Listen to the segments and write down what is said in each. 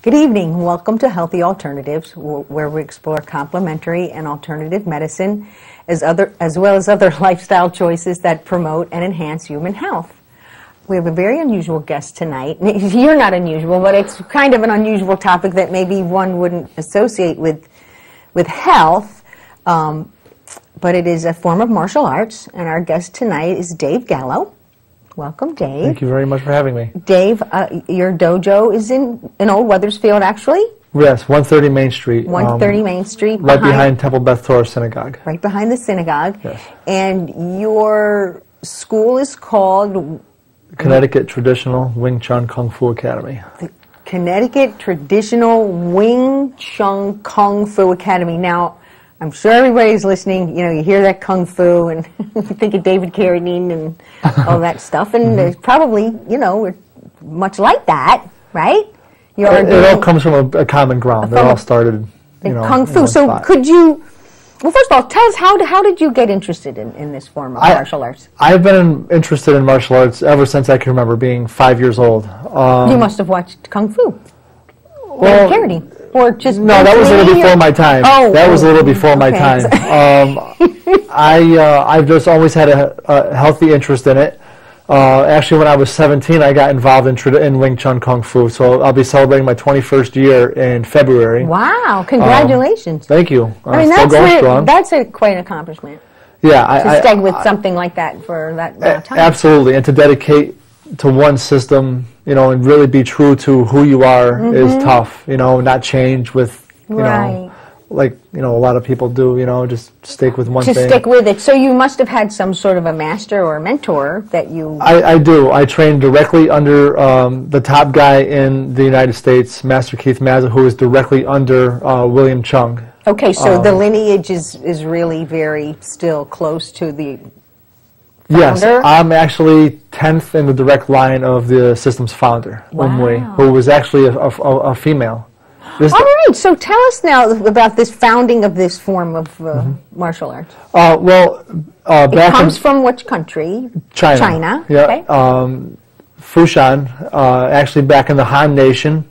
Good evening. Welcome to Healthy Alternatives, where we explore complementary and alternative medicine as well as other lifestyle choices that promote and enhance human health. We have a very unusual guest tonight. You're not unusual, but it's kind of an unusual topic that maybe one wouldn't associate with health, but it is a form of martial arts, and our guest tonight is Dave Gallo. Welcome, Dave. Thank you very much for having me. Dave, your dojo is in Old Weathersfield, actually? Yes, 130 Main Street. 130 Main Street. Right behind Temple Beth Torah Synagogue. Right behind the synagogue. Yes. And your school is called? Connecticut Traditional Wing Chun Kung Fu Academy. The Connecticut Traditional Wing Chun Kung Fu Academy. Now, I'm sure everybody's listening, you hear that Kung Fu and you think of David Carradine and all that stuff, and there's probably, much like that, right? It all comes from a common ground. It all started, Kung Fu. So could you, well, first of all, tell us, how did you get interested in this form of martial arts? I've been interested in martial arts ever since I can remember, being 5 years old. You must have watched Kung Fu. Well, Carradine. Or just no, that was a little before my time. That was a little before my time. I've just always had a healthy interest in it. Actually, when I was 17, I got involved in Wing Chun Kung Fu. So I'll be celebrating my 21st year in February. Wow! Congratulations. Thank you. I mean, that's quite an accomplishment. Yeah, to stay with something like that for that time. Absolutely, and to dedicate to one system, and really be true to who you are is tough, not change with, like, a lot of people do, just stick with one thing. Just stick with it. So you must have had some sort of a master or a mentor that you... I do. I trained directly under the top guy in the United States, Master Keith Mazza, who is directly under William Chung. Okay, so the lineage is really very still close to the... Yes, I'm actually 10th in the direct line of the system's founder, Wei, who was actually a female. All right, so tell us now about this founding of this form of martial arts. It comes from which country? China. Yeah. Okay. Fushan, actually back in the Han Nation,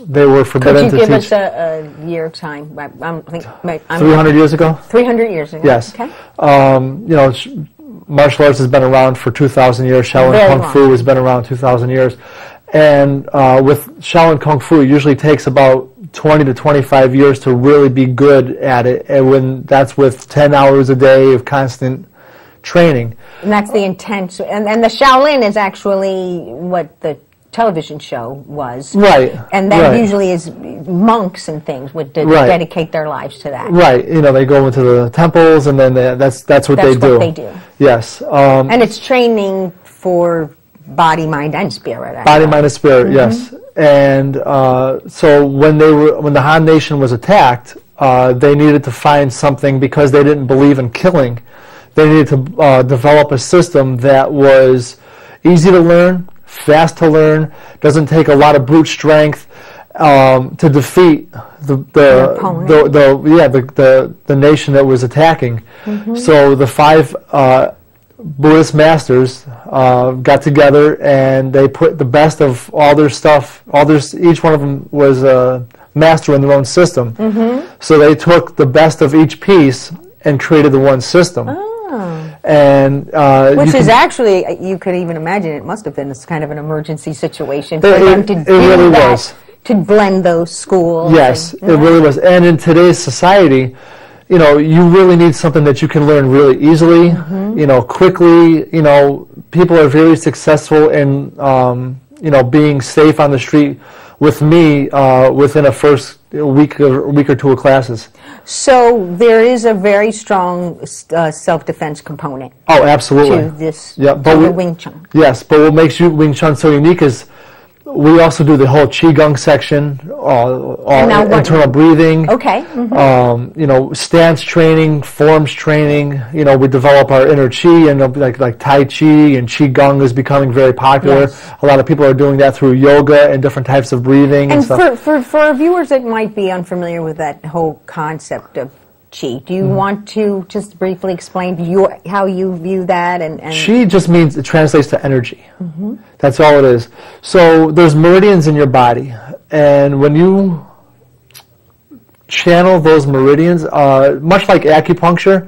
they were forbidden to teach. Could you give us a year of time? 300 years ago? 300 years ago. Yes. Okay. Martial arts has been around for 2,000 years. Shaolin Kung Fu has been around 2,000 years. And with Shaolin Kung Fu, it usually takes about 20 to 25 years to really be good at it. And that's with 10 hours a day of constant training. And that's the intent. And the Shaolin is actually what the television show was. Right. And that usually is monks and things would dedicate their lives to that. Right. They go into the temples, and then that's what they do. That's what they do. Yes. And it's training for body, mind, and spirit. Body, mind, and spirit, yes. And so when the Han Nation was attacked, they needed to find something, because they didn't believe in killing. They needed to develop a system that was easy to learn, fast to learn, doesn't take a lot of brute strength to defeat the nation that was attacking. So the 5 Buddhist masters got together, and they put the best of all their stuff. Each one of them was a master in their own system. So they took the best of each piece and created the one system. And which is actually, you could even imagine, it must have been this kind of an emergency situation for them to do that, to blend those schools. Yes, it really was. And in today's society, you really need something that you can learn really easily, quickly. People are very successful in, being safe on the street with me within a first week or two of classes. So there is a very strong self-defense component. Oh, absolutely. To this, to the Wing Chun. Yes, but what makes Wing Chun so unique is we also do the whole Qigong section, internal breathing. Okay. Stance training, forms training. We develop our inner Qi, and like Tai Chi and Qigong is becoming very popular. Yes. A lot of people are doing that through yoga and different types of breathing and stuff. For viewers that might be unfamiliar with that whole concept of Qi, do you want to just briefly explain how you view that? And Qi just means, it translates to energy. That's all it is. So there's meridians in your body, and when you channel those meridians, much like acupuncture,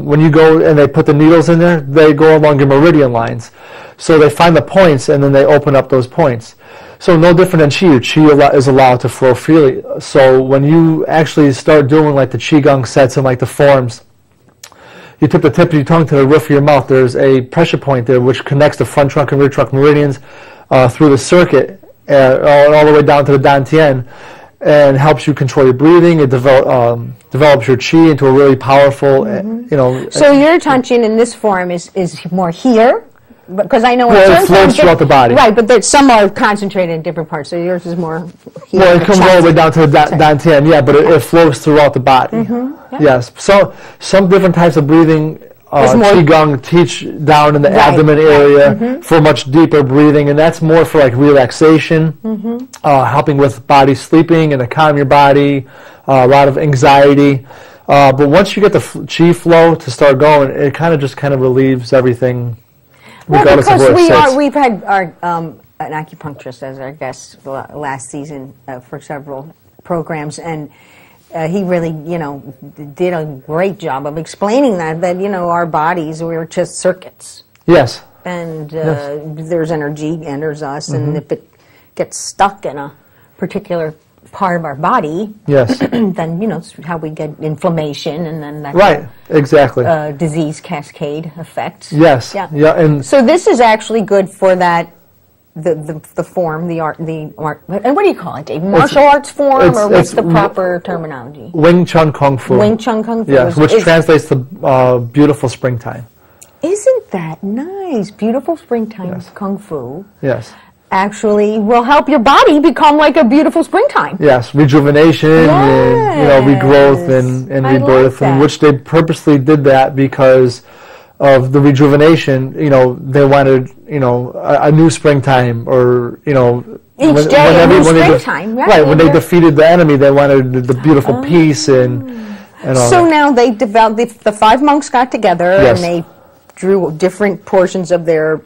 when you go and they put the needles in there, they go along your meridian lines. So they find the points and then they open up those points. So no different than Qi. Qi is allowed to flow freely. So when you actually start doing like the Qigong sets and like the forms, you tip the tip of your tongue to the roof of your mouth. There's a pressure point there which connects the front trunk and rear trunk meridians through the circuit all the way down to the dantian, and helps you control your breathing. It develops your Qi into a really powerful, So your attention in this form is more here? Because I know it flows throughout the body. Right, but some are concentrated in different parts, so yours is more here. Well, it comes all the way down to the dantian, yeah, but it flows throughout the body. Yes. So some different types of breathing, Qigong teach down in the abdomen area for much deeper breathing, and that's more for like relaxation, helping with body sleeping and to calm your body, a lot of anxiety. But once you get the Qi flow to start going, it kind of relieves everything. Well, because we've had our an acupuncturist as our guest last season for several programs, and he really, did a great job of explaining that our bodies, we're just circuits. Yes. And there's energy enters us, and if it gets stuck in a particular part of our body, then it's how we get inflammation, and then that exactly disease cascade effect. Yes, and so this is actually good for that the form, the art, and what do you call it, Dave? Martial arts form, or what's the proper terminology? Wing Chun Kung Fu. Wing Chun Kung Fu. Yes, which translates to beautiful springtime. Isn't that nice? Beautiful springtime Kung Fu. Yes. Actually will help your body become like a beautiful springtime. Yes, rejuvenation and regrowth and rebirth, and which they purposely did that because of the rejuvenation. They wanted a new springtime, or each day a new springtime. When they defeated the enemy, they wanted the beautiful peace and all. So now they developed. The 5 monks got together and they drew different portions of their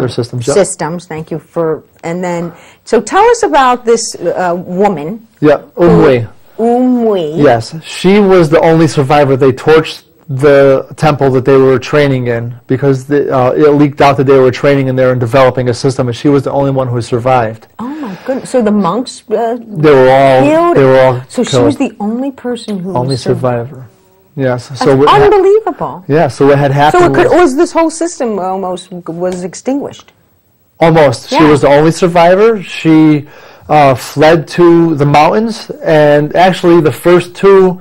systems. Thank you for. And then, so tell us about this woman. Yeah, Wei. Yes, she was the only survivor. They torched the temple that they were training in because it leaked out that they were training in there and developing a system, and she was the only one who survived. Oh my goodness! So the monks they were all So killed. She was the only person who only survivor. Yes. That's unbelievable. Yeah. So what had happened? So was this whole system almost was extinguished? Almost. Yeah. She was the only survivor. She fled to the mountains, and actually the first 2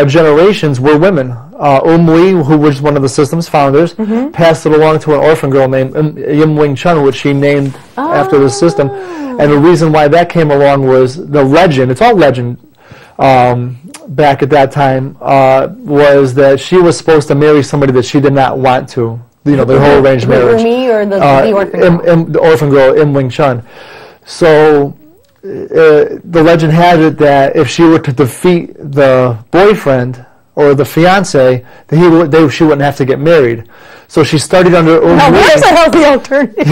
generations were women. Wei, who was one of the system's founders, passed it along to an orphan girl named Yim Wing Chun, which she named after the system. And the reason why that came along was the legend. It's all legend. Back at that time, was that she was supposed to marry somebody that she did not want to. The whole arranged marriage. Me or the orphan girl? The orphan girl, Im Wing Chun. So the legend had it that if she were to defeat the boyfriend or the fiance, that she wouldn't have to get married. So she studied under Wei. Now, where's a healthy alternative?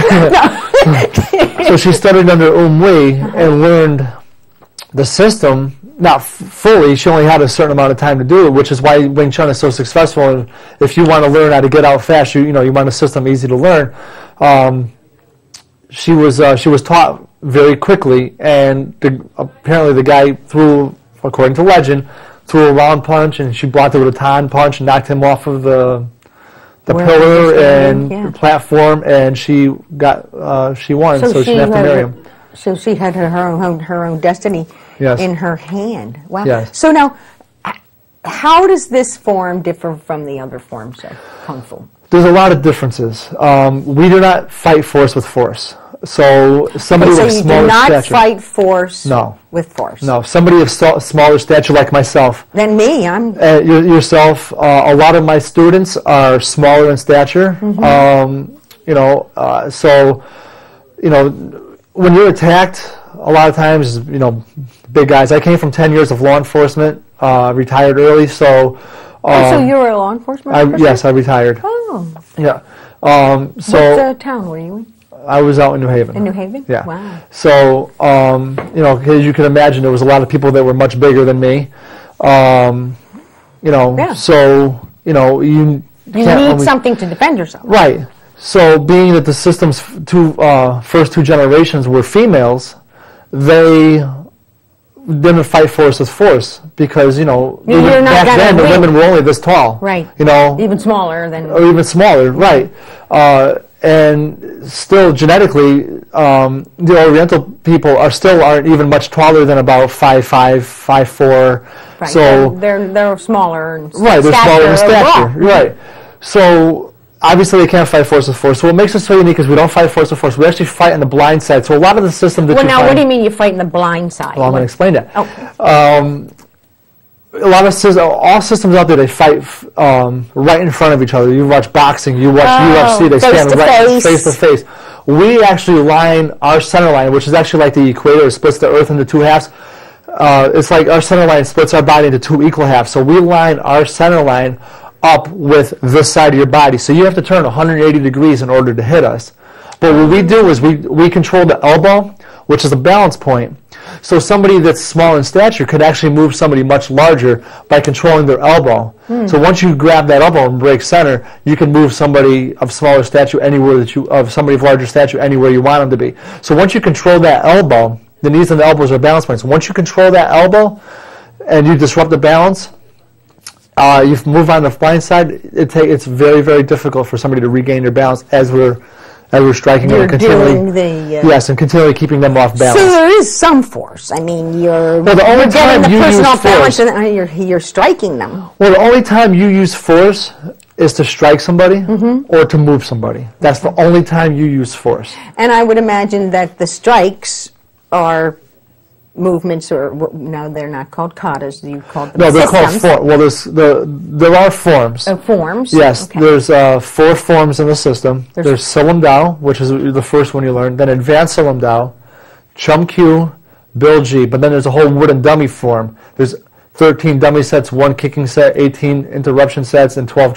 So she studied under Wei and learned the system. Not fully, she only had a certain amount of time to do it, which is why Wing Chun is so successful. And if you want to learn how to get out fast, you want a system easy to learn. She was taught very quickly, and apparently the guy threw, according to legend, threw a round punch, and she blocked it with a tan punch and knocked him off of the pillar and platform, and she won, so she didn't have to marry him. So she had her own destiny in her hand. Wow. Yes. So now, how does this form differ from the other forms of Kung Fu? There's a lot of differences. We do not fight force with force. So somebody with smaller stature. So you do not fight force with force? No. Somebody of smaller stature like myself. Than me. I'm... yourself. A lot of my students are smaller in stature. When you're attacked, a lot of times, big guys. I came from 10 years of law enforcement, retired early, so... so you were a law enforcement officer? Yes, I retired. Oh. Yeah. What town were you in? I was out in New Haven. In New Haven? Yeah. Wow. So, you know, as you can imagine, there was a lot of people that were much bigger than me. You know, Yeah. so, you know, you need something to defend yourself. Right. So being that the system's first two generations were females, they didn't fight force with force because, you know, You're not back then the win. women were only this tall. Right. You know. Even smaller than... Or even smaller, right. And still genetically, the Oriental people aren't even much taller than about 5'5", 5'4". Right. So they're smaller in right, they're smaller in stature. Right. So obviously they can't fight force with force. So what makes us so unique is we don't fight force with force. We actually fight on the blind side. So a lot of the system that what do you mean you fight in the blind side? Well, I'm going to explain that. Okay. A lot of all systems out there, they fight right in front of each other. You watch boxing, you watch UFC, they stand right face to face. We actually line our center line, which is actually like the equator. It splits the Earth into two halves. It's like our center line splits our body into two equal halves. So we line our center line up with this side of your body. So you have to turn 180 degrees in order to hit us. But what we do is we control the elbow, which is a balance point. So somebody that's small in stature could actually move somebody much larger by controlling their elbow. So once you grab that elbow and break center, you can move somebody of smaller stature anywhere somebody of larger stature anywhere you want them to be. So once you control that elbow, the knees and the elbows are balance points. Once you control that elbow and you disrupt the balance, you move on the blind side. It's very, very difficult for somebody to regain their balance as we're striking them and continually keeping them off balance. So there is some force. I mean, you're the only time getting the you person use off balance force, and you're striking them. Well, the only time you use force is to strike somebody or to move somebody. That's the only time you use force. And I would imagine that the strikes are movements, or no, they're not called katas. You called them they're systems. called forms. Well, there are forms. Forms. Yes, okay. there's 4 forms in the system. There's Silam Dao, which is the first one you learn. Then Advanced Silam Dao, Chum Q, Bilji. But then there's a whole wooden dummy form. There's 13 dummy sets, 1 kicking set, 18 interruption sets, and 12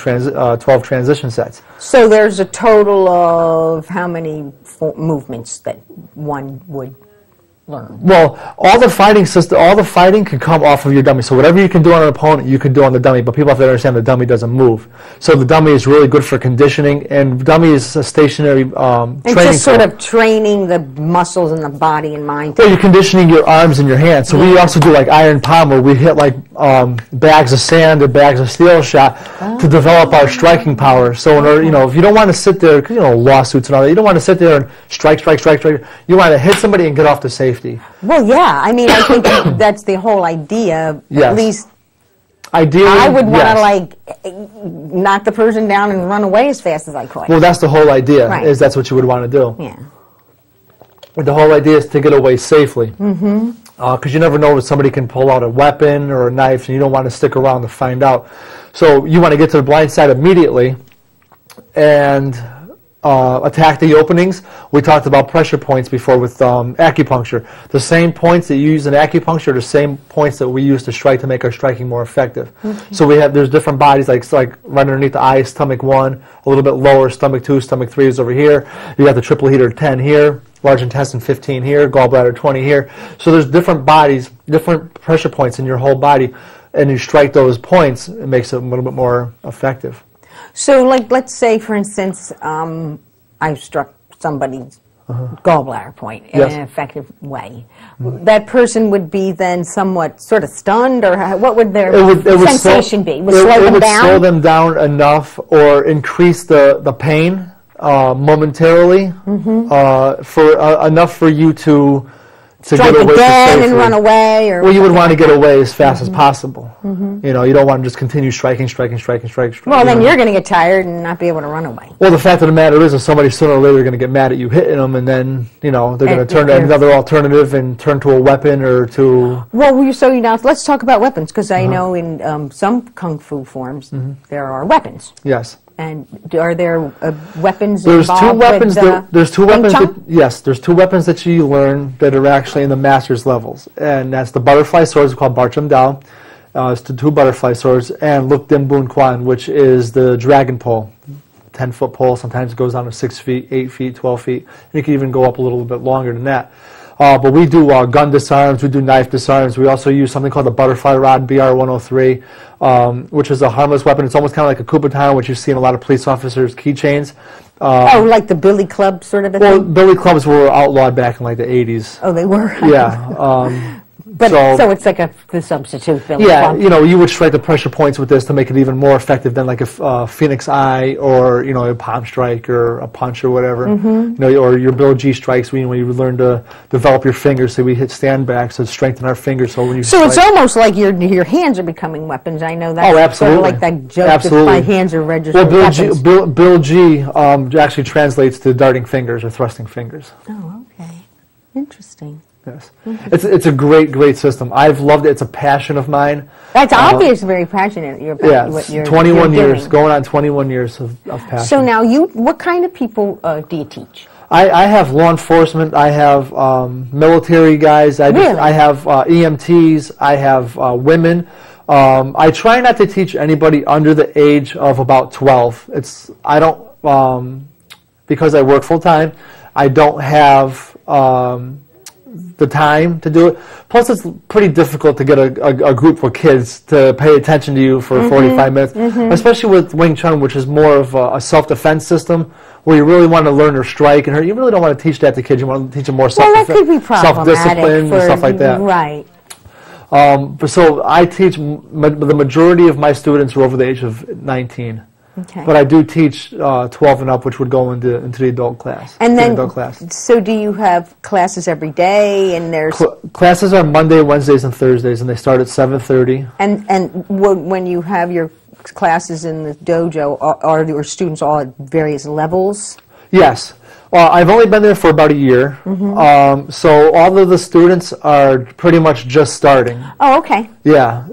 transition sets. So there's a total of how many movements that one would learn? Well, all the fighting can come off of your dummy. So whatever you can do on an opponent, you can do on the dummy. But people have to understand the dummy doesn't move. So the dummy is really good for conditioning, and dummy is a stationary training. And just sort of training the muscles in the body and mind. Well, you're conditioning your arms and your hands. So we also do like iron palm, where we hit like bags of sand or bags of steel shot to develop our striking power. So in order, if you don't want to sit there, lawsuits and all that, you don't want to sit there and strike. You want to hit somebody and get off to safety. Well, yeah. I mean, I think that's the whole idea. Yes. At least, ideally, I would want to knock the person down and run away as fast as I could. Well, that's the whole idea. Right. Is that's what you would want to do. Yeah. The whole idea is to get away safely. Because you never know if somebody can pull out a weapon or a knife, and you don't want to stick around to find out. So you want to get to the blind side immediately and attack the openings. We talked about pressure points before with acupuncture. The same points that you use in acupuncture are the same points that we use to strike to make our striking more effective. So there's different bodies, like right underneath the eye, stomach 1, a little bit lower, stomach 2, stomach 3 is over here. You got the triple heater 10 here, large intestine 15 here, gallbladder 20 here. So there's different bodies, different pressure points in your whole body, and you strike those points, it makes it a little bit more effective. So, let's say, for instance, I struck somebody's gallbladder point in an effective way. That person would be then somewhat sort of stunned, or what would their sensation be? Would slow them down? Slow them down enough, or increase the pain momentarily, for enough for you to strike get away again safely. And run away, or well, you would want to get away as fast as possible. You don't want to just continue striking. Well, then you're going to get tired and not be able to run away. Well, the fact of the matter is, somebody sooner or later going to get mad at you hitting them, and then they're going to turn to another alternative and turn to a weapon or to. Well, let's talk about weapons, because I know in some kung fu forms there are weapons. Yes. And are there weapons there's involved? Two weapons. There's two weapons. There's 2 weapons that you learn that are actually in the master's levels, and that's the butterfly swords called Barcham Dao. It's the 2 butterfly swords, and Luk Din Bun Quan, which is the dragon pole. 10-foot pole. Sometimes it goes down to 6 feet, 8 feet, 12 feet. And it can even go up a little bit longer than that. But we do gun disarms, we do knife disarms. We also use something called the butterfly rod, BR-103, which is a harmless weapon. It's almost kind of like a Kubotan, which you see in a lot of police officers' keychains. Like the billy club sort of a well, thing? billy clubs were outlawed back in like the 80s. Oh, they were? Yeah. But so it's like the substitute billy club. Yeah, you would strike the pressure points with this to make it even more effective than like a Phoenix Eye or a palm strike or a punch or whatever. Or your Bill G strikes when you learn to develop your fingers. So we hit stand backs to strengthen our fingers. So when you it's almost like your hands are becoming weapons. I know that's absolutely. Sort of like that joke Absolutely. that my hands are registered weapons. Bill G actually translates to darting fingers or thrusting fingers. Oh, okay. Interesting. Yes, it's a great system. I've loved it. It's a passion of mine. That's obvious. Very passionate. What you're 21 years, doing. Going on 21 years of passion. So now, what kind of people do you teach? I have law enforcement. I have military guys. I have EMTs. I have women. I try not to teach anybody under the age of about 12. Because I work full time. I don't have the time to do it. Plus, it's pretty difficult to get a group of kids to pay attention to you for 45 minutes, especially with Wing Chun, which is more of a self-defense system, where you really want to learn to strike and hurt. You really don't want to teach that to kids. You want to teach them more self-discipline and stuff like that. Right. So I teach, the majority of my students are over the age of 19. Okay. But I do teach 12 and up, which would go into the adult class. And then, adult class. So do you have classes every day? And there's classes are Monday, Wednesdays, and Thursdays, and they start at 7:30. And when you have your classes in the dojo, are your students all at various levels? Yes. I've only been there for about a year, so all of the students are pretty much just starting. Oh, okay. Yeah.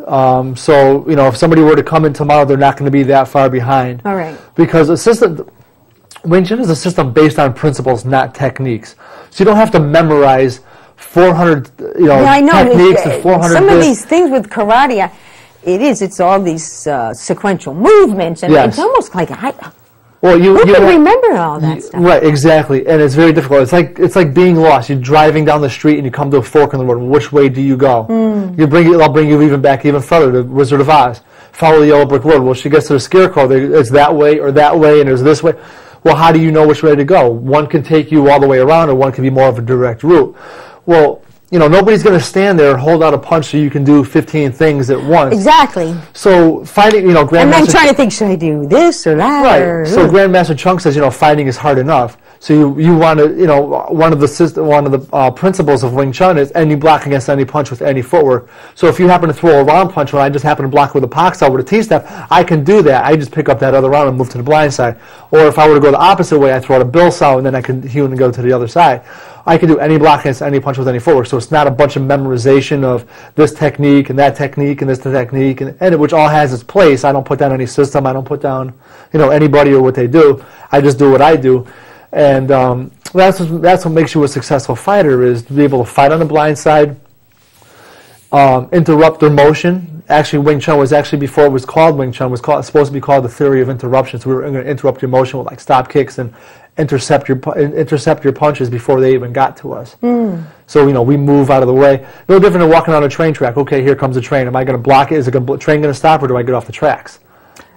So, if somebody were to come in tomorrow, they're not going to be that far behind. All right. Because Wing Chun is a system based on principles, not techniques. So you don't have to memorize 400, techniques and 400. Some of these things with karate, it's all these sequential movements, and it's almost like who can remember all that stuff? Right, exactly, and it's very difficult. It's like being lost. You're driving down the street and you come to a fork in the road. Which way do you go? I'll bring you even further to Wizard of Oz. Follow the yellow brick road. Well, she gets to the scarecrow. It's that way, and there's this way. Well, how do you know which way to go? One can take you all the way around, or one can be more of a direct route. Well, nobody's going to stand there and hold out a punch so you can do 15 things at once. Exactly. So fighting, Grandmaster... And then trying to think, should I do this or that? Right. So Grandmaster Chunk says, fighting is hard enough. So you want to, one of the principles of Wing Chun is any block against any punch with any footwork. So if you happen to throw a round punch when I just happen to block with a Pak-Style with a T-step, I can do that. I just pick up that other round and move to the blind side. Or if I were to go the opposite way, I throw out a Bill Sow and then I can hew and go to the other side. I can do any block against any punch with any footwork. So it's not a bunch of memorization of this technique and that technique and this technique, and which all has its place. I don't put down any system. I don't put down, anybody or what they do. I just do what I do. And that's what makes you a successful fighter, is to be able to fight on the blind side, interrupt their motion. Actually, Wing Chun was before it was called Wing Chun, was supposed to be called the theory of interruption. So we were going to interrupt your motion with like stop kicks and intercept your punches before they even got to us. So we move out of the way. No different than walking on a train track. Okay, here comes a train. Am I going to block it? Is the train going to stop, or do I get off the tracks?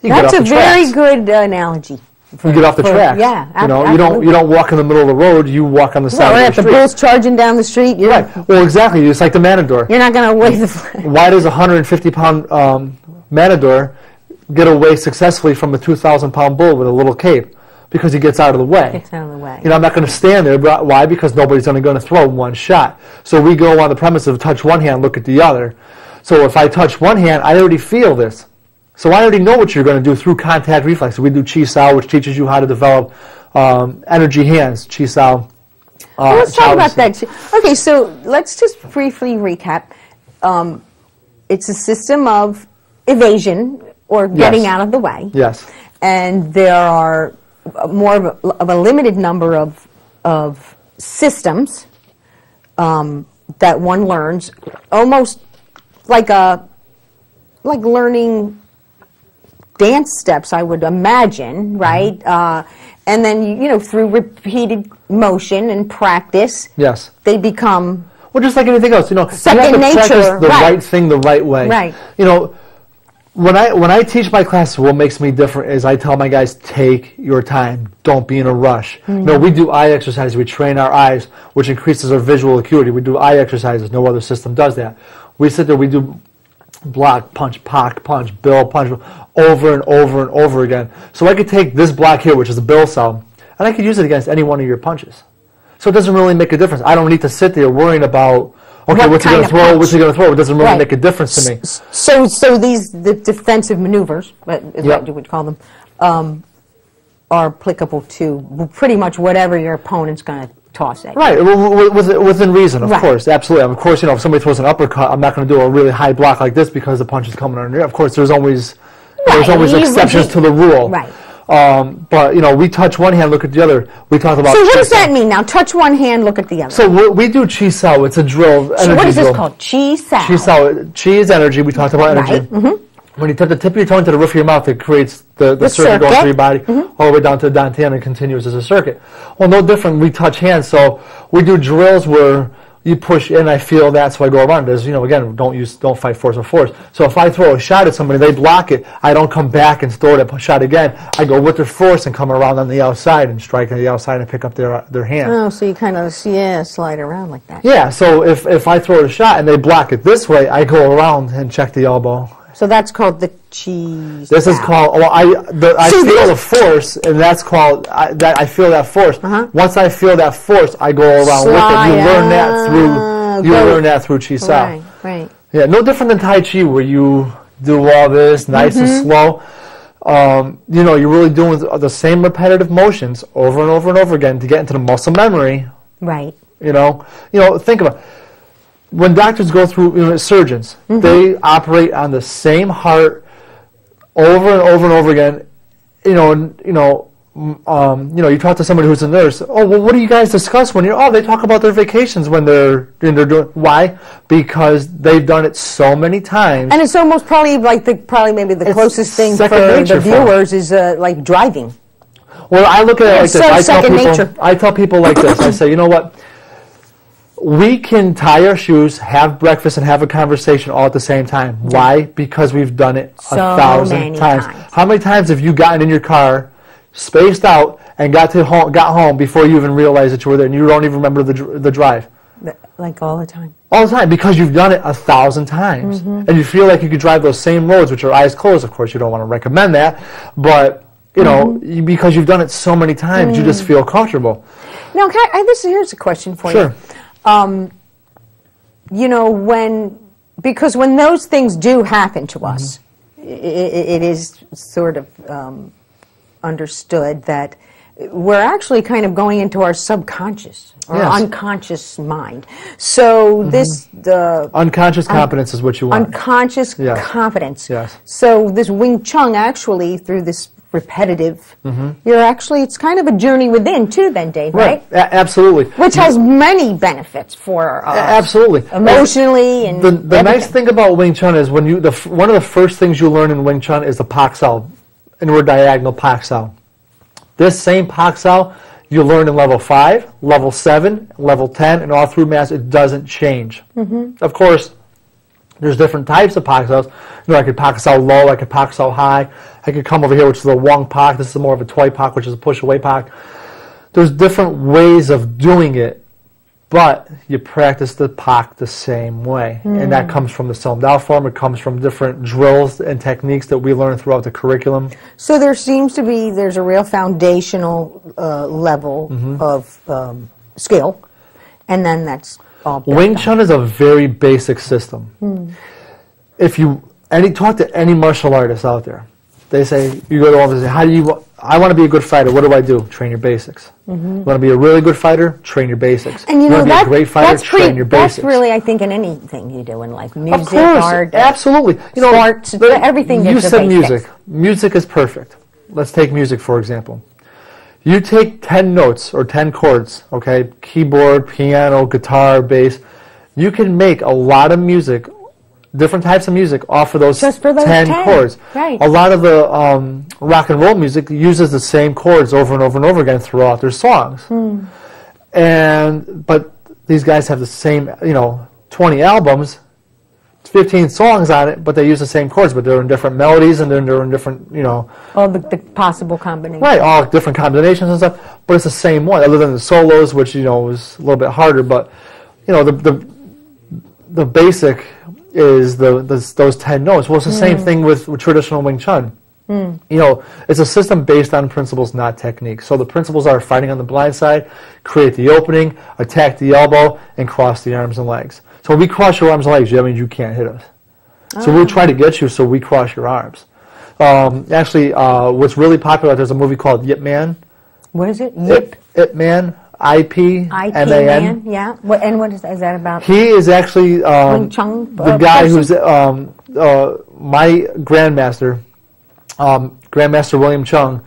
That's a very good analogy. You get off the tracks. Yeah, you don't walk in the middle of the road. You walk on the side of the street. If the bull's charging down the street, right. Well, exactly. It's like the matador. You're not going to wave the flag. Why does a 150-pound matador get away successfully from a 2,000-pound bull with a little cape? Because he gets out of the way. Gets out of the way. I'm not going to stand there. Why? Because nobody's only going to throw one shot. So we go on the premise of touch one hand, look at the other. So if I touch one hand, I already feel this. So I already know what you're going to do through contact reflex. We do Chi Sao, which teaches you how to develop energy hands. Chi Sao. Let's talk about that. Okay, so let's just briefly recap. It's a system of evasion or getting out of the way. Yes. And there are more of a limited number of systems that one learns, almost like learning dance steps, I would imagine, right? And then, you know, through repeated motion and practice, yes, they become... Well, just like anything else, you know, second you have to nature, practice the right thing the right way. Right. You know, when I teach my classes, what makes me different is I tell my guys, take your time. Don't be in a rush. You know, we do eye exercises. We train our eyes, which increases our visual acuity. We do eye exercises. No other system does that. We sit there, we do block, punch, pock, punch, bill, punch, over and over and over again. So I could take this block here, which is a bill cell, and I could use it against any one of your punches. So it doesn't really make a difference. I don't need to sit there worrying about, okay, what's he going to throw, what's he going to throw. It doesn't really make a difference to me. So the defensive maneuvers, is what you would call them, are applicable to pretty much whatever your opponent's going to toss at you. Right, within reason, of course, absolutely. Of course, you know, if somebody throws an uppercut, I'm not going to do a really high block like this because the punch is coming underneath. Of course, there's always exceptions to the rule. Right. But, you know, we touch one hand, look at the other. We talk about... So what does that mean now? Touch one hand, look at the other. So we do chi sao. It's a drill. So what is this called? Chi sao. Chi sao. Chi is energy. We talked about energy. Right. When you tip the tip of your tongue to the roof of your mouth, it creates the circuit going through your body all the way down to the dantian and continues as a circuit. Well, no different. We touch hands. So we do drills where you push in, I feel that, so I go around. There's, you know, again, don't fight force with force. So if I throw a shot at somebody, they block it, I don't come back and throw that shot again. I go with the force and come around on the outside and strike on the outside and pick up their hand. Oh, so you kind of, slide around like that. Yeah, so if I throw a shot and they block it this way, I go around and check the elbow. So that's called the chi. This is called, well, I feel the force, and that's called, I feel that force. Once I feel that force, I go around with it. You learn that through chi sao. Right, right. Yeah, no different than Tai Chi, where you do all this nice and slow. You know, you're really doing the same repetitive motions over and over and over again to get into the muscle memory. Right. You know, think about it. When doctors go through, you know, surgeons, they operate on the same heart over and over and over again. You talk to somebody who's a nurse. Oh, well, what do you guys discuss when you're? Oh, they talk about their vacations when they're doing. Why? Because they've done it so many times. And it's almost probably like maybe the closest thing for the viewers is like driving. Well, I look at it like this. I tell people like this. I say, you know what? We can tie our shoes, have breakfast, and have a conversation all at the same time. Why? Because we've done it 1,000 times. How many times have you gotten in your car, spaced out, and got home before you even realized that you were there, and you don't even remember the drive? Like all the time. All the time, because you've done it 1,000 times. And you feel like you could drive those same roads with your eyes closed. Of course, you don't want to recommend that, but, you know, because you've done it so many times, you just feel comfortable. Now, here's a question for you. You know, because when those things do happen to us, it is sort of understood that we're actually kind of going into our subconscious or unconscious mind. So the unconscious competence is what you want. Unconscious competence. Yes. So this Wing Chun actually, through this repetitive, it's kind of a journey within too then, Dave, right? Absolutely. Which has many benefits for us. Absolutely. Emotionally and the nice thing about Wing Chun is when one of the first things you learn in Wing Chun is the Pak Sao, inward diagonal Pak Sao. This same Pak Sao you learn in level 5, level 7, level 10, and all through Master. It doesn't change. Of course, there's different types of Pak Saos. You know, I could Pak Sao low, I could Pak Sao high. I could come over here, which is a Wong Pak. This is more of a Toy Pak, which is a push-away Pak. There's different ways of doing it, but you practice the Pak the same way. And that comes from the Silm Dao form. It comes from different drills and techniques that we learn throughout the curriculum. So there's a real foundational level of skill, and then that's all built Wing Chun is a very basic system. If you talk to any martial artist out there, they say, you go to all this, I want to be a good fighter. What do I do? Train your basics. You want to be a really good fighter? Train your basics. And you want to be a great fighter? Train your basics. That's really, I think, in anything you do in life. Music, of course, art, absolutely. sports, everything. You said music. Music is perfect. Let's take music, for example. You take 10 notes or 10 chords, okay, keyboard, piano, guitar, bass. You can make a lot of music different types of music off of those, just for those 10 chords. Right. A lot of the rock and roll music uses the same chords over and over and over again throughout their songs. But these guys have the same, 20 albums, 15 songs on it, but they use the same chords, but they're in different melodies and they're in different, all the possible combinations. Right, all different combinations and stuff, but it's the same one, other than the solos, which, was a little bit harder, but, the basic is those 10 notes. Well, it's the same thing with traditional Wing Chun. It's a system based on principles, not techniques. So the principles are fighting on the blind side, create the opening, attack the elbow, and cross the arms and legs. So when we cross your arms and legs, that means you can't hit us. So we'll try to get you so we cross your arms. Actually, what's really popular, there's a movie called Yip Man. What is it? Yip Man. I-P-M-A-N. Yeah. What is that about? He is actually Wing Chun, the guy who's my grandmaster, Grandmaster William Chung,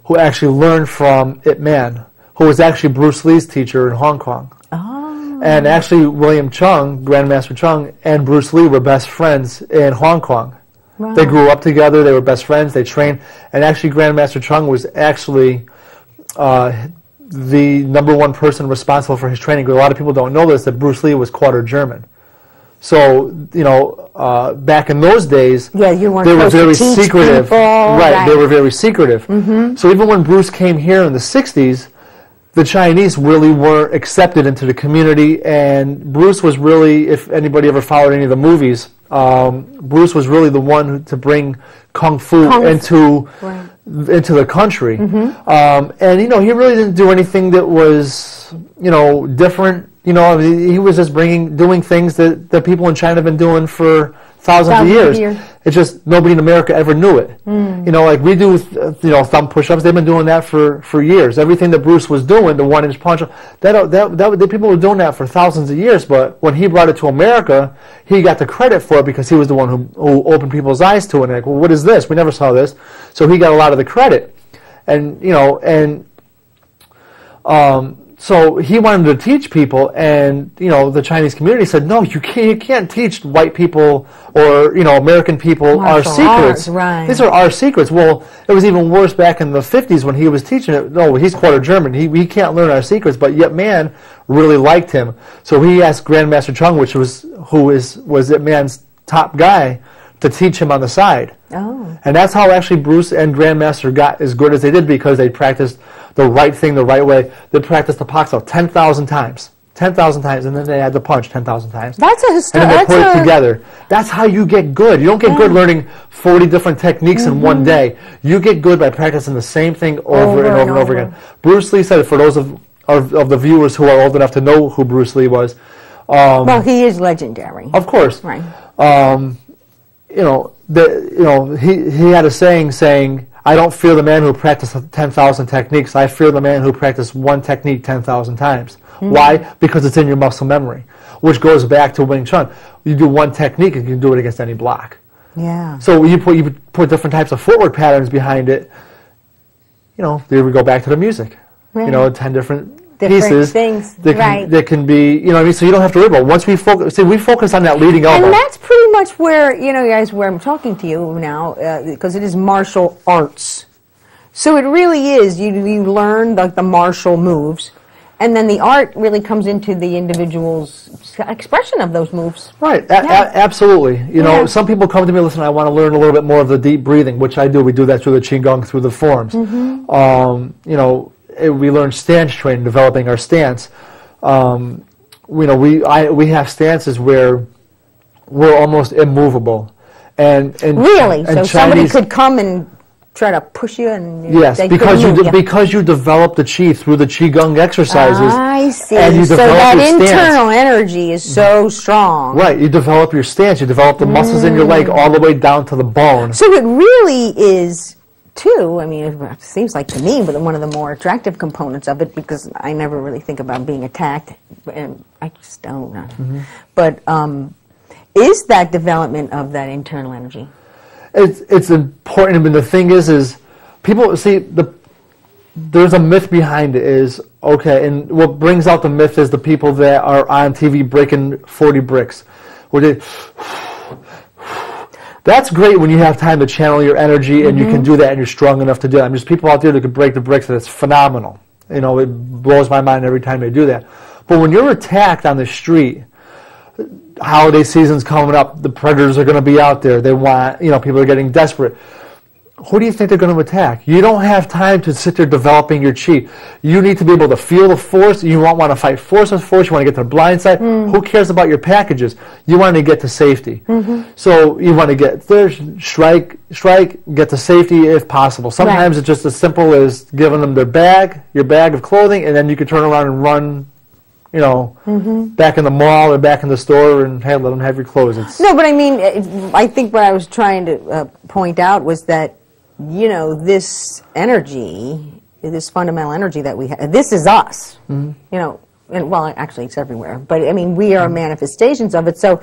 who actually learned from Ip Man, who was actually Bruce Lee's teacher in Hong Kong. Oh. And actually William Chung, Grandmaster Chung, and Bruce Lee were best friends in Hong Kong. Wow. They grew up together, they were best friends, they trained, and actually Grandmaster Chung was actually the #1 person responsible for his training. A lot of people don't know this, that Bruce Lee was quarter German. So, back in those days, you weren't they were very to teach secretive. People, right, they were very secretive. So even when Bruce came here in the 60s, the Chinese really weren't accepted into the community, and Bruce was really, if anybody ever followed any of the movies, Bruce was really the one to bring Kung Fu into the country. And, he really didn't do anything that was, different. He was just doing things that people in China have been doing for thousands of years. It's just nobody in America ever knew it. Like we do, thumb push-ups. They've been doing that for years. Everything that Bruce was doing, the 1-inch punch, that people were doing that for thousands of years. But when he brought it to America, he got the credit for it because he was the one who opened people's eyes to it. And like, well, what is this? We never saw this. So he got a lot of the credit. And so he wanted to teach people, and the Chinese community said, "No, you can't teach white people or American people our secrets. Right. These are our secrets." Well, it was even worse back in the 50s when he was teaching it. No, he's quarter German. He can't learn our secrets. But Yip Man really liked him, so he asked Grandmaster Chung, who was Yip Man's top guy, to teach him on the side. Oh. And that's how actually Bruce and Grandmaster got as good as they did, because they practiced the right thing the right way. They practiced the Pakso 10,000 times. 10,000 times, and then they had the punch 10,000 times. That's a and then they put it together. That's how you get good. You don't get good learning 40 different techniques in one day. You get good by practicing the same thing over and over again. Bruce Lee said it, for those of the viewers who are old enough to know who Bruce Lee was. Well, he is legendary. Of course. Right. He had a saying, "I don't fear the man who practiced 10,000 techniques. I fear the man who practiced one technique 10,000 times." Why? Because it's in your muscle memory, which goes back to Wing Chun. You do one technique and you can do it against any block. Yeah. So you put different types of footwork patterns behind it. There we go back to the music. Right. 10 different pieces things that can be, so you don't have to worry about it. Once we focus on that leading elbow. And that's pretty much where, guys, where I'm talking to you now, because it is martial arts. So it really is, you learn the martial moves, and then the art really comes into the individual's expression of those moves. Right, absolutely. Some people come to me, listen, I want to learn a little bit more of the deep breathing, which I do. We do that through the Qigong, through the forms. We learn stance training, developing our stance. We have stances where we're almost immovable. And really? And so somebody could come and try to push you, and yes, because you develop the chi through the Qigong exercises. I see. And you so develop that your internal energy is so strong. Right. You develop your stance. You develop the muscles in your leg all the way down to the bone. So it really is, too, it seems like to me, but one of the more attractive components of it, because I never really think about being attacked, and I just don't. But is that development of that internal energy? It's important, but the thing is people see there's a myth behind it. And what brings out the myth is the people that are on TV breaking 40 bricks, where That's great when you have time to channel your energy and you can do that and you're strong enough to do it. I mean, there's people out there that could break the bricks, and it's phenomenal. You know, it blows my mind every time they do that. But when you're attacked on the street, holiday season's coming up, the predators are going to be out there. They want, you know, people are getting desperate. Who do you think they're going to attack? You don't have time to sit there developing your chi. You need to be able to feel the force. You won't want to fight force with force. You want to get to the blind side. Who cares about your packages? You want to get to safety. So you want to get there, strike, get to safety if possible. Sometimes it's just as simple as giving them your bag of clothing, and then you can turn around and run, you know, back in the mall or back in the store and let them have your clothes. No, but I mean, I think what I was trying to point out was that, you know, this energy, this fundamental energy that we have, this is us, you know, and, well, actually it's everywhere, but I mean, we are manifestations of it, so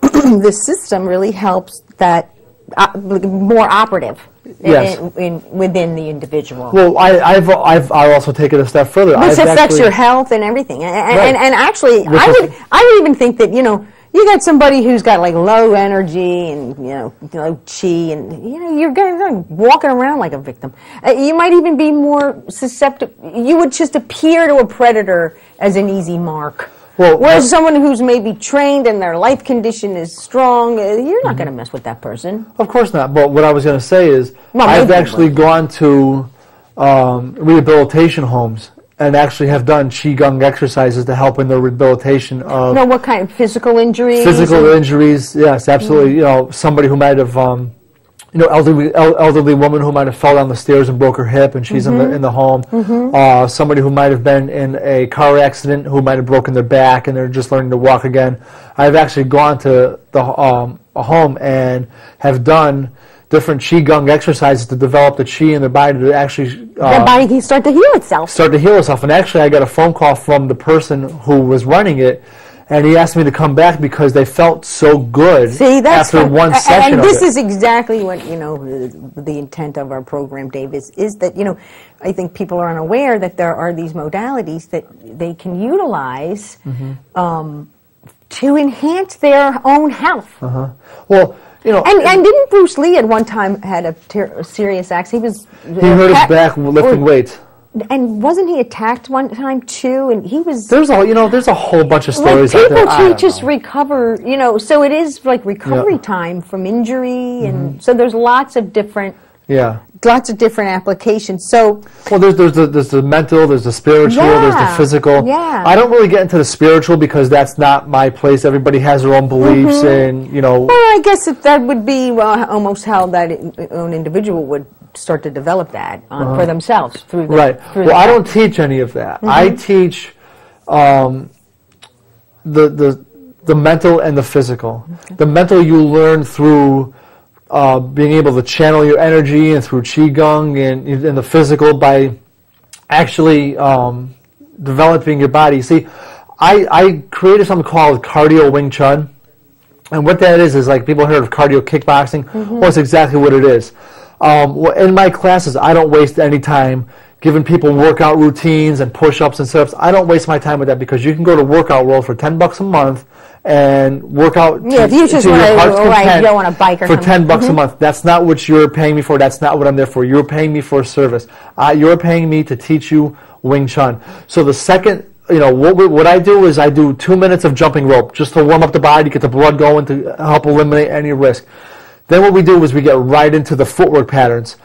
this system really helps that more operative within the individual. Well, I'll also take it a step further. This affects your health and everything, and actually, I would even think that, you know, you got somebody who's got like low energy and, you know, low chi, and, you know, you're walking around like a victim. You might even be more susceptible. You would just appear to a predator as an easy mark. Well, whereas someone who's maybe trained and their life condition is strong, you're not going to mess with that person. Of course not. But what I was going to say is, I've actually gone to rehabilitation homes and actually have done Qigong exercises to help in the rehabilitation of... You know, what kind of physical injuries? Physical injuries, yes, absolutely. You know, somebody who might have, you know, elderly woman who might have fell down the stairs and broke her hip and she's in the home. Somebody who might have been in a car accident who might have broken their back and they're just learning to walk again. I've actually gone to a home and have done different Qigong exercises to develop the Qi in their body to actually... their body can start to heal itself. And actually I got a phone call from the person who was running it, and he asked me to come back because they felt so good after one session and this is exactly what, you know, the intent of our program, Dave, is that, you know, I think people are unaware that there are these modalities that they can utilize to enhance their own health. Well, you know, and didn't Bruce Lee at one time had a serious accident? He hurt his back lifting weights. And wasn't he attacked one time too? And he was. There's a whole bunch of stories out there. People just recover, you know. So it is like recovery time from injury, and so there's lots of different. Lots of different applications. So well, there's the mental, there's the spiritual, there's the physical. I don't really get into the spiritual because that's not my place. Everybody has their own beliefs, and you know. Well, I guess that would be almost how that own individual would start to develop that for themselves through the, Well, I don't teach any of that. I teach the mental and the physical. The mental you learn through being able to channel your energy and through Qigong, and the physical by actually developing your body. See, I created something called Cardio Wing Chun, and what that is like people heard of cardio kickboxing. Well, it's exactly what it is. In my classes, I don't waste any time giving people workout routines and push-ups and sit-ups. I don't waste my time with that because you can go to Workout World for $10 a month and work out if you just want to go on a bike or for $10 a month. That's not what you're paying me for. That's not what I'm there for. You're paying me for a service. You're paying me to teach you Wing Chun. So the second, you know, what I do is I do 2 minutes of jumping rope just to warm up the body, to get the blood going, to help eliminate any risk. Then what we do is we get right into the footwork patterns,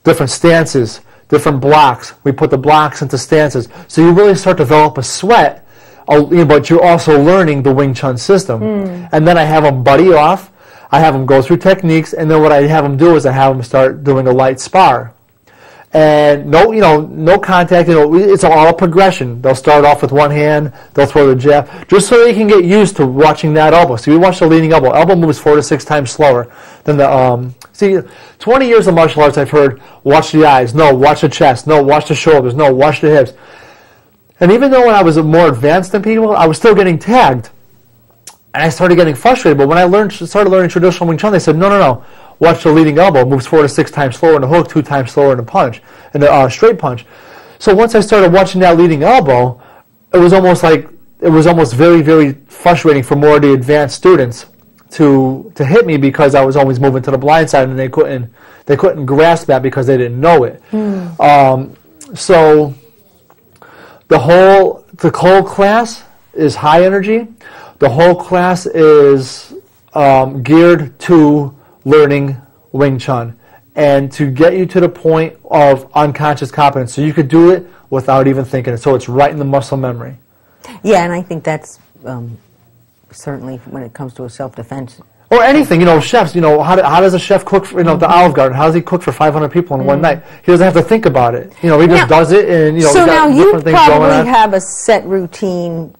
different stances, different blocks. We put the blocks into stances. So you really start to develop a sweat, but you're also learning the Wing Chun system. And then I have them buddy off. I have them go through techniques, and then what I have them do is I have them start doing a light spar. And no contact. It's all a progression. They'll start off with one hand. They'll throw the jab, just so they can get used to watching that elbow. So you watch the leading elbow. Elbow moves 4 to 6 times slower than the. See, 20 years of martial arts, I've heard watch the eyes. No, watch the chest. No, watch the shoulders. No, watch the hips. And even though when I was more advanced than people, I was still getting tagged, and I started getting frustrated. But when I started learning traditional Wing Chun, they said, no. Watch the leading elbow, moves 4 to 6 times slower in the hook, 2 times slower in the punch, in the straight punch. So once I started watching that leading elbow, it was almost very, very frustrating for more of the advanced students to hit me because I was always moving to the blind side, and they couldn't grasp that because they didn't know it. So the whole class is high energy. The whole class is geared to learning Wing Chun and to get you to the point of unconscious competence, so you could do it without even thinking it. So it's right in the muscle memory. Yeah, and I think that's certainly when it comes to a self-defense. Or anything, chefs, how does a chef cook for, the Olive Garden? How does he cook for 500 people in one night? He doesn't have to think about it. He just does it, and, so now you things going probably on. have a set routine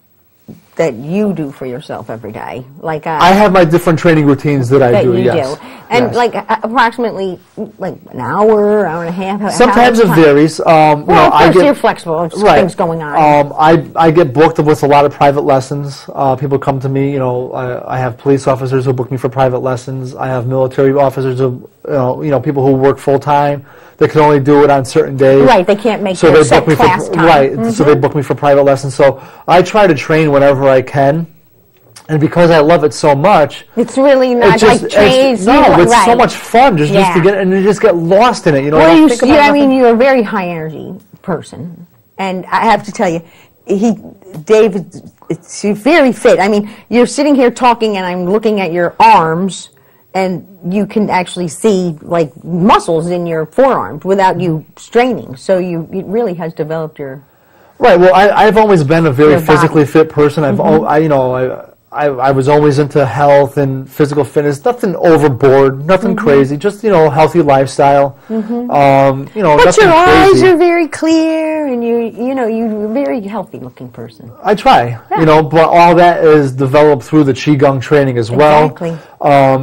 that you do for yourself every day. Like I have my different training routines that I do, yes. And yes. like approximately like an hour and a half. Sometimes it varies. You're flexible. Things going on. I get booked with a lot of private lessons. People come to me. I have police officers who book me for private lessons. I have military officers who, people who work full time. They can only do it on certain days. Right, they can't make their set class time. Right, so they book me for private lessons. So I try to train whenever I can. And because I love it so much, it's really not like trades. It's so much fun just to get, and you just get lost in it. You're a very high energy person, and I have to tell you, Dave, it's very fit. I mean, you're sitting here talking, and I'm looking at your arms, and you can actually see like muscles in your forearms without you straining. So it really has developed your. Right. Well, I've always been a very physically fit person. I was always into health and physical fitness. Nothing overboard, nothing crazy. Just healthy lifestyle. But nothing your crazy. eyes are very clear, and you're a very healthy looking person. I try, but all that is developed through the Qigong training as well. Exactly.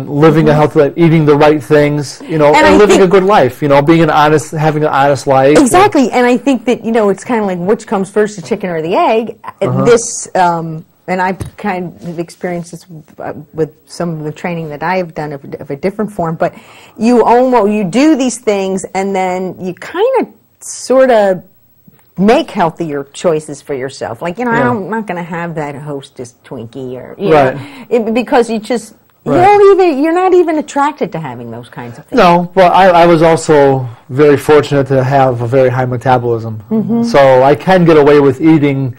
Living a healthy life, eating the right things, and living a good life. Having an honest life. Exactly, and I think that it's kind of like which comes first, the chicken or the egg. And I've kind of experienced this with some of the training that I have done of a different form. But you do these things, and then you kind of sort of make healthier choices for yourself. Like I'm not going to have that Hostess Twinkie or because you just. You're not even attracted to having those kinds of things. No, but I was also very fortunate to have a very high metabolism, so I can get away with eating.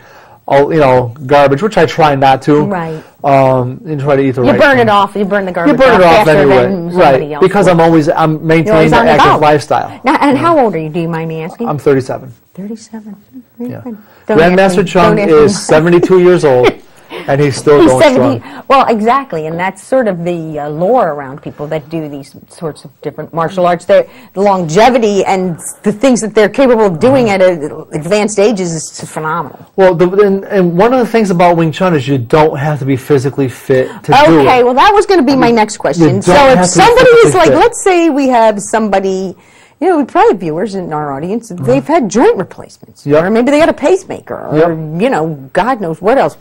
Garbage, which I try not to. Right. And try to eat the right. You burn it off. You burn the garbage. You burn it off anyway. Than somebody else because would. I'm maintaining the active lifestyle. Now, and how old are you? Do you mind me asking? I'm 37. 37. Yeah. Grandmaster Chung is 72 years old. And he's still going strong. Well, exactly, and that's sort of the lore around people that do these sorts of different martial arts. The longevity and the things that they're capable of doing at advanced ages is phenomenal. Well, and one of the things about Wing Chun is you don't have to be physically fit to do it. Okay, well, that was going to be my next question. So if somebody is like, let's say we have somebody... we probably have viewers in our audience. They've had joint replacements, or maybe they got a pacemaker, or God knows what else.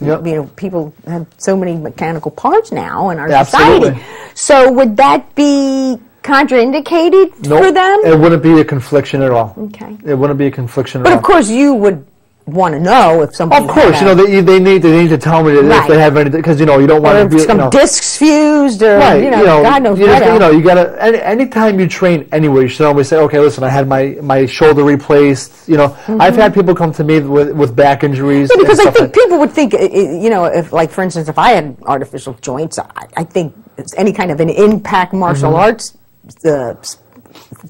People have so many mechanical parts now in our society. So would that be contraindicated for them? It wouldn't be a confliction at all. Okay, it wouldn't be a confliction at all. But of course, you would want to know if somebody. Of course, they need to tell me if they have anything, because you don't want to be some discs fused or God knows what else. You gotta anytime you train anywhere, you should always say, okay, listen, I had my shoulder replaced. I've had people come to me with back injuries. Yeah, because I think people would think, if like for instance, if I had artificial joints, I think it's any kind of an impact martial arts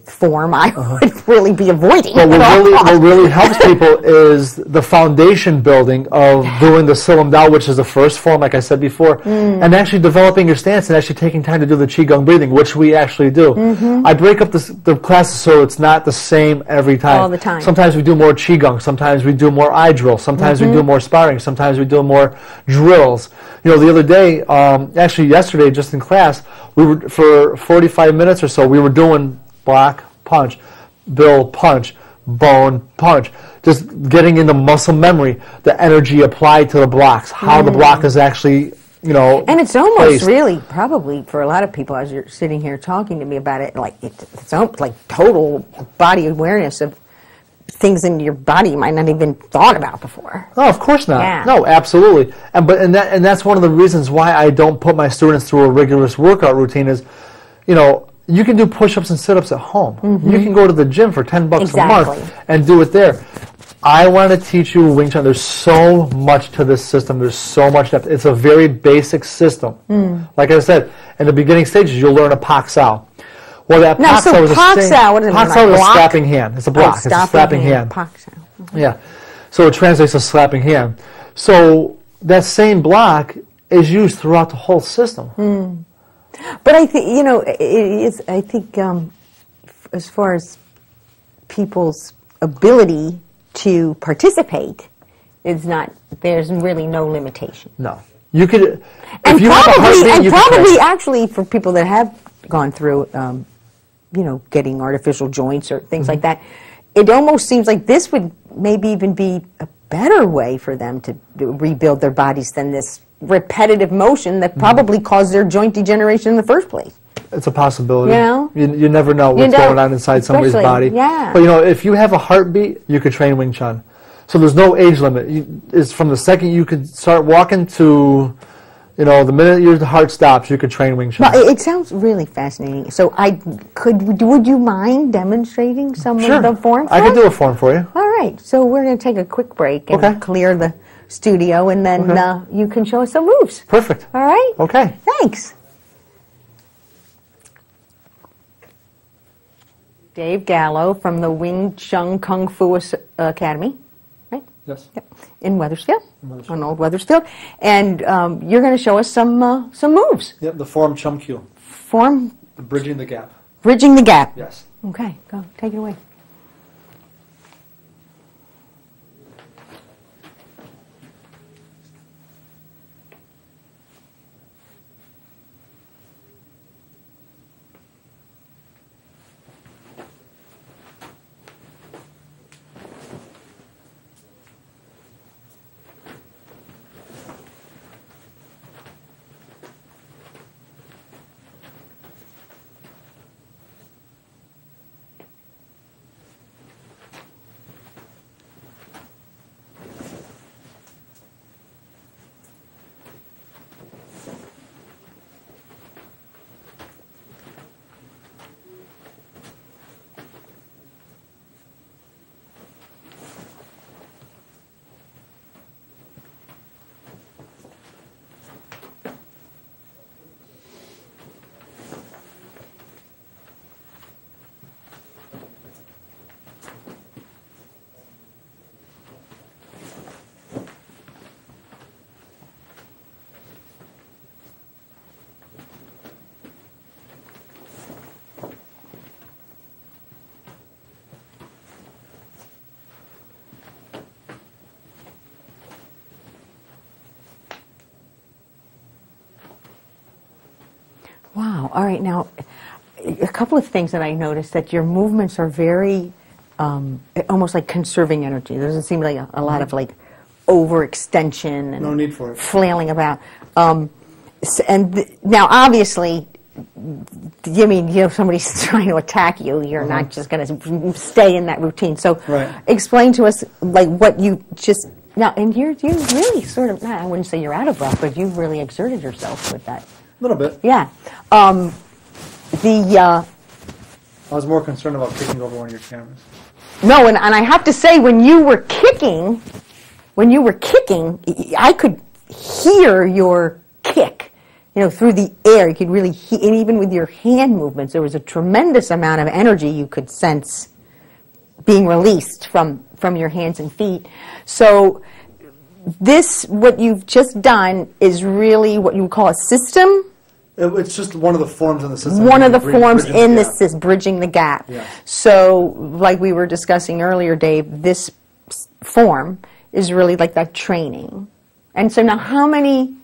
form I would really be avoiding. But what really helps people is the foundation building of doing the Silam Dao, which is the first form, like I said before, and actually developing your stance and actually taking time to do the Qigong breathing, which we actually do. I break up the classes so it's not the same every time. All the time. Sometimes we do more Qigong, sometimes we do more eye drill, sometimes we do more sparring, sometimes we do more drills. The other day, actually yesterday, just in class, we were for 45 minutes or so, we were doing block, punch, build, punch, bone, punch. Just getting into muscle memory, the energy applied to the blocks, how the block is actually, And it's almost placed. really, probably for a lot of people, as you're sitting here talking to me about it, like it's almost like total body awareness of things in your body you might not even thought about before. Oh, of course not. Yeah. No, absolutely. And that's one of the reasons why I don't put my students through a rigorous workout routine is, you know, you can do push-ups and sit-ups at home. You can go to the gym for $10 a month and do it there. I want to teach you Wing Chun. There's so much to this system. There's so much depth. It's a very basic system. Like I said, in the beginning stages, you'll learn a Pak Sao. Well, that Pak Sao is a Pak Sao, what does it mean? Pak Sao is a Block? slapping hand. It's a block. It's a slapping hand. Pak Sao. Yeah. So it translates to slapping hand. So that same block is used throughout the whole system. But I think, you know, I think as far as people's ability to participate, there's really no limitation. No. You could, And if you have a heartbeat, you probably can actually for people that have gone through, you know, getting artificial joints or things like that, it almost seems like this would maybe even be a better way for them to rebuild their bodies than this repetitive motion that probably caused their joint degeneration in the first place. It's a possibility. You know? You never know what's going on inside somebody's body. Yeah. But, you know, if you have a heartbeat, you could train Wing Chun. So there's no age limit. It's from the second you could start walking to, you know, the minute your heart stops, you could train Wing Chun. Well, it sounds really fascinating. So would you mind demonstrating some of the forms? I could do a form for you. All right. So we're going to take a quick break and clear the studio, and then you can show us some moves. Perfect. All right? Okay. Thanks. Dave Gallo from the Wing Chun Kung Fu Academy, right? Yes. Yep. In Wethersfield, on Old Wethersfield. And you're going to show us some moves. Yep, the form Chum Kyu. Form? Bridging the gap. Bridging the gap. Yes. Okay, go. Take it away. Wow. All right. Now, a couple of things that I noticed, that your movements are very, almost like conserving energy. There doesn't seem like a lot of like overextension and no need for it. Flailing about. Now, obviously, you mean, you know, somebody's trying to attack you, you're not just going to stay in that routine. So explain to us, like, what you just, now, and you really sort of, I wouldn't say you're out of breath, but you've really exerted yourself with that. A little bit. Yeah. I was more concerned about kicking over one of your cameras. No, and I have to say, when you were kicking, I could hear your kick, you know, through the air. You could really hear, and even with your hand movements, there was a tremendous amount of energy you could sense being released from your hands and feet. So this, what you've just done, is really what you would call a system. It's just one of the forms in the system. One of the forms in this is bridging the gap. Yeah. So, like we were discussing earlier, Dave, this form is really like that training. And so now, how many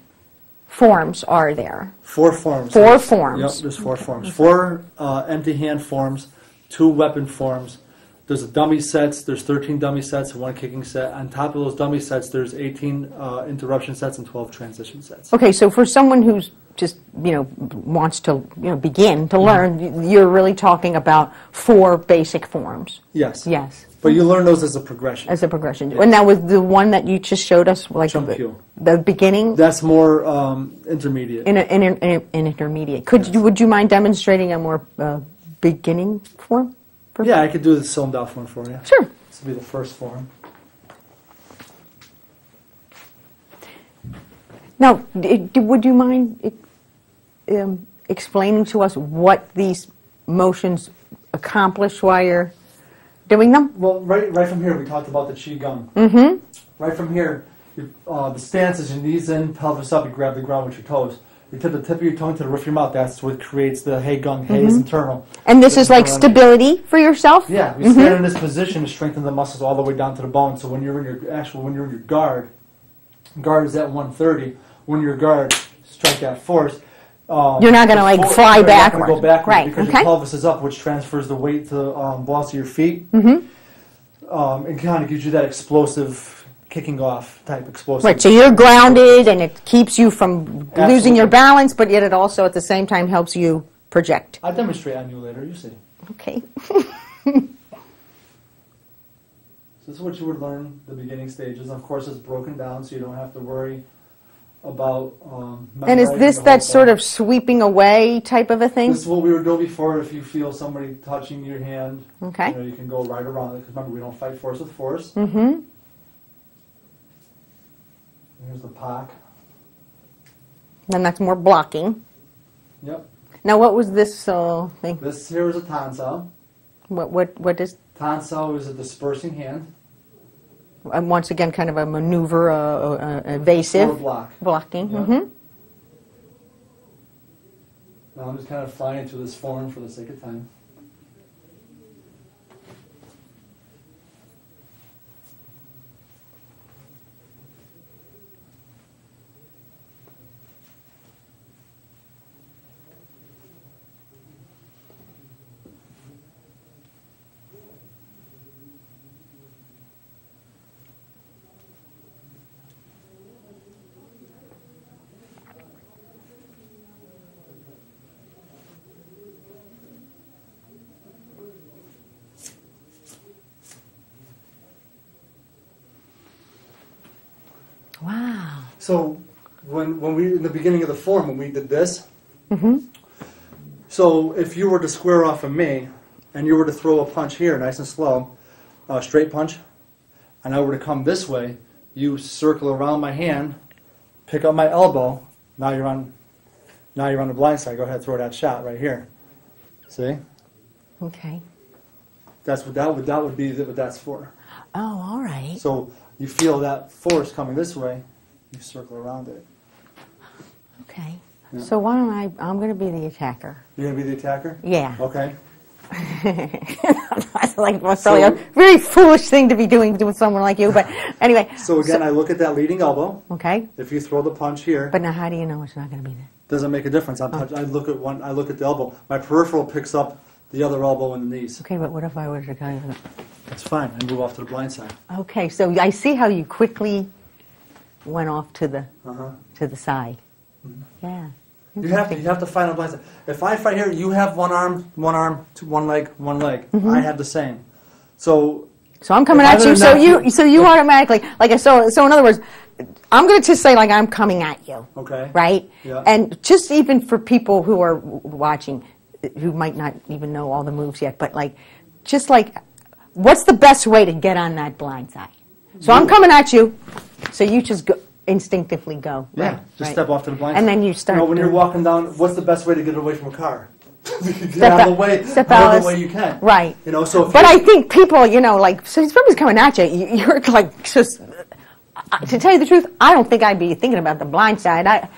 forms are there? 4 forms. 4 forms. Yep, there's 4 forms. 4 empty hand forms, 2 weapon forms. There's dummy sets. There's 13 dummy sets and 1 kicking set. On top of those dummy sets, there's 18 interruption sets and 12 transition sets. Okay, so for someone who's just, you know, wants to, you know, begin to learn, you're really talking about 4 basic forms. Yes. Yes. But you learn those as a progression. As a progression. Yes. And that was the one that you just showed us, like the beginning? That's more intermediate. Intermediate. Would you mind demonstrating a more beginning form? Yeah, I could do the cylinder form for you. Sure. This will be the first form. Now, would you mind explaining to us what these motions accomplish while you're doing them? Well, right from here, we talked about the Qigong. Mm-hmm. Right from here, the stance is your knees in, pelvis up, you grab the ground with your toes. You tip the tip of your tongue to the roof of your mouth. That's what creates the He Gung. He is internal. And this is like stability for yourself? Yeah, you stand in this position to strengthen the muscles all the way down to the bone. So when you're in your guard is at 130. When you're guard, strike that force. You're not going to like fly backwards. You're not going to go backwards, right? Because your pelvis is up, which transfers the weight to the balls of your feet. Mm-hmm. It kind of gives you that explosive kicking off type explosive. Right, so you're grounded and it keeps you from losing your balance, but yet it also at the same time helps you project. I'll demonstrate on you later, you see. Okay. This is what you would learn the beginning stages. Of course, it's broken down, so you don't have to worry about and is this that sort of sweeping away type of a thing? This is what we were doing before. If you feel somebody touching your hand, okay, you can go right around it. Because remember, we don't fight force with force. Mm-hmm. Here's the pak. And that's more blocking. Yep. Now, what was this thing? This here is a tansao. What is? Tansao is a dispersing hand. And once again, kind of a maneuver, evasive. Or blocking. Yep. Mm-hmm. Now I'm just kind of flying through this form for the sake of time. Wow. So when we, in the beginning of the form, when we did this, mm-hmm. So if you were to square off of me, and you were to throw a punch here, nice and slow, straight punch, and I were to come this way, you circle around my hand, pick up my elbow, now you're on the blind side, go ahead, throw that shot right here. See? Okay. That's what that would be what that's for. Oh, all right. So you feel that force coming this way, you circle around it. Okay. Yeah. So why don't I'm going to be the attacker. You're going to be the attacker? Yeah. Okay. That's like probably a very foolish thing to be doing with someone like you, but anyway. So again, I look at that leading elbow. Okay. If you throw the punch here. But now how do you know it's not going to be there? Doesn't make a difference. I look at the elbow. My peripheral picks up the other elbow and the knees. Okay, but what if I were to go? That's fine. I move off to the blind side. Okay, so I see how you quickly went off to the side. Mm-hmm. Yeah. You have to fight on the blind side. If I fight here, you have one arm, one leg. Mm-hmm. I have the same. So I'm coming at you. So you automatically so in other words, I'm going to just say like I'm coming at you. Okay. Right. Yeah. And just even for people who are watching, who might not even know all the moves yet, but what's the best way to get on that blind side? So I'm coming at you, so you just instinctively go. Yeah, right, just step off to the blind side. And then you start. When you're walking down, what's the best way to get away from a car? Get out of the way, however way you can. Right. But I think people, so if somebody's coming at you, you're like just. To tell you the truth, I don't think I'd be thinking about the blind side. I'd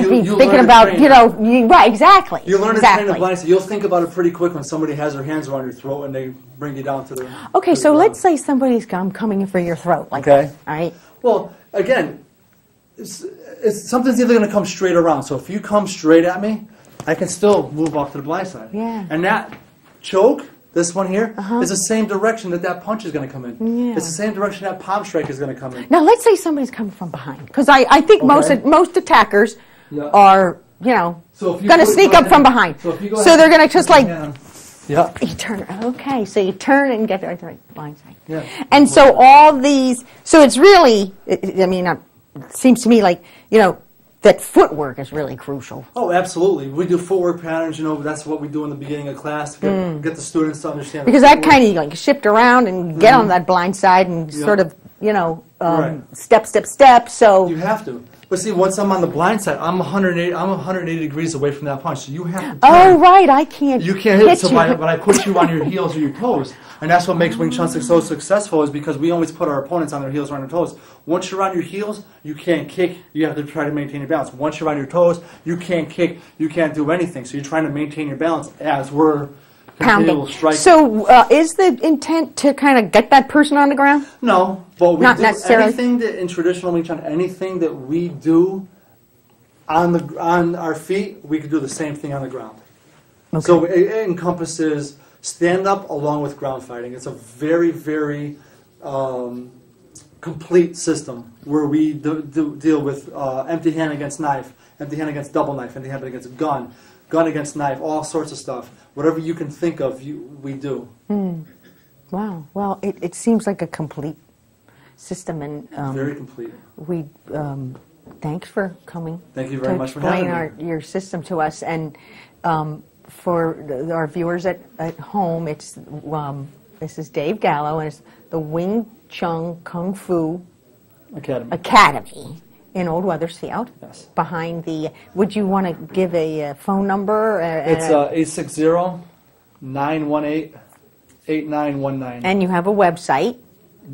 be thinking about, right, exactly. You learn to train the blind side. You'll think about it pretty quick when somebody has their hands around your throat and they bring you down to the... Okay, so let's say somebody's coming in for your throat, like that, all right? Well, again, something's either going to come straight around. So if you come straight at me, I can still move off to the blind side. Yeah. And that choke... This one here is the same direction that punch is going to come in. Yeah. It's the same direction that palm strike is going to come in. Now, let's say somebody's coming from behind. Because I think most attackers are, going to sneak up from behind. So they're going to just Yeah. You turn, okay, so you turn and get the right blind side. Yeah. And so all these, so it's really, I mean, it seems to me like, you know, that footwork is really crucial. Oh, absolutely. We do footwork patterns, you know, that's what we do in the beginning of class to get the students to understand. Because that kind of, like, shift around and get on that blind side and sort of, you know, step, step, step, so. You have to. But see, once I'm on the blind side, I'm 180 degrees away from that punch. So you have to turn. Oh, right, I can't. You can't hit. So when I put you on your heels or your toes, and that's what makes Wing Chun so successful, is because we always put our opponents on their heels or on their toes. Once you're on your heels, you can't kick. You have to try to maintain your balance. Once you're on your toes, you can't kick. You can't do anything. So you're trying to maintain your balance as we're pounding. Striking. So is the intent to kind of get that person on the ground? No, but we Not do necessarily. anything that in traditional Wing Chun, anything that we do on our feet, we could do the same thing on the ground. Okay. So it encompasses stand up along with ground fighting. It's a very, very complete system where we deal with empty hand against knife, empty hand against double knife, empty hand against gun, gun against knife, all sorts of stuff. Whatever you can think of, we do. Wow. Well, it seems like a complete system, and very complete. We thanks for coming. Thank you very much for having me. To explain your system to us, and for our viewers at home, it's this is Dave Gallo, and it's the Wing Chun Kung Fu Academy in Old Weathersfield. Yes. Behind the. Would you want to give a phone number? It's 860-918-8919. And you have a website.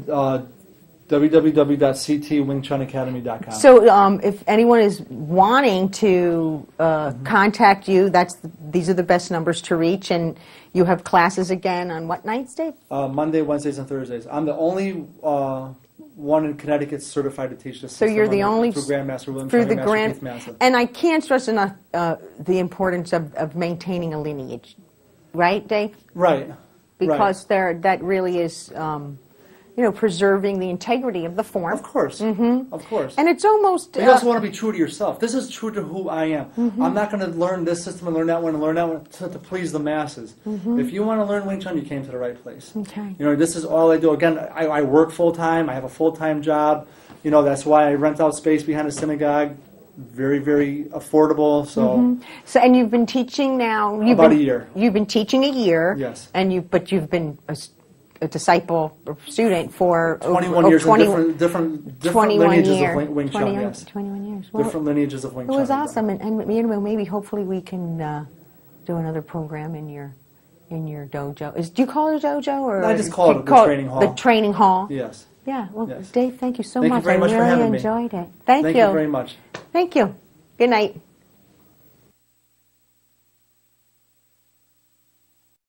www.ctwingchunacademy.com. So if anyone is wanting to contact you, these are the best numbers to reach. And you have classes again on what nights, Dave? Monday, Wednesdays, and Thursdays. I'm the only one in Connecticut certified to teach this So system. you're the only through Grandmaster William through the Master Keith Massive. And I can't stress enough the importance of maintaining a lineage, right, Dave? Right. Because that really is, preserving the integrity of the form. Of course. Of course. And it's almost. But you also want to be true to yourself. This is true to who I am. I'm not going to learn this system and learn that one and learn that one to please the masses. If you want to learn Wing Chun, you came to the right place. Okay. This is all I do. Again, I work full time. I have a full-time job. That's why I rent out space behind a synagogue. Very, very affordable. So. So, and you've been teaching now. About a year. You've been teaching a year. Yes. But you've been a disciple or student for 21 years in different 21 lineages years. of Wing Chun. Yes. 21 years. Well, different lineages of Wing Chun. It was awesome, and maybe hopefully we can do another program in your dojo. Do you call it a dojo, or I just call it the training hall? The training hall. Yes. Yeah. Well, yes. Dave, thank you so much. much. Thank you very much for having me. I really enjoyed it. Thank you. Thank you very much. Thank you. Good night.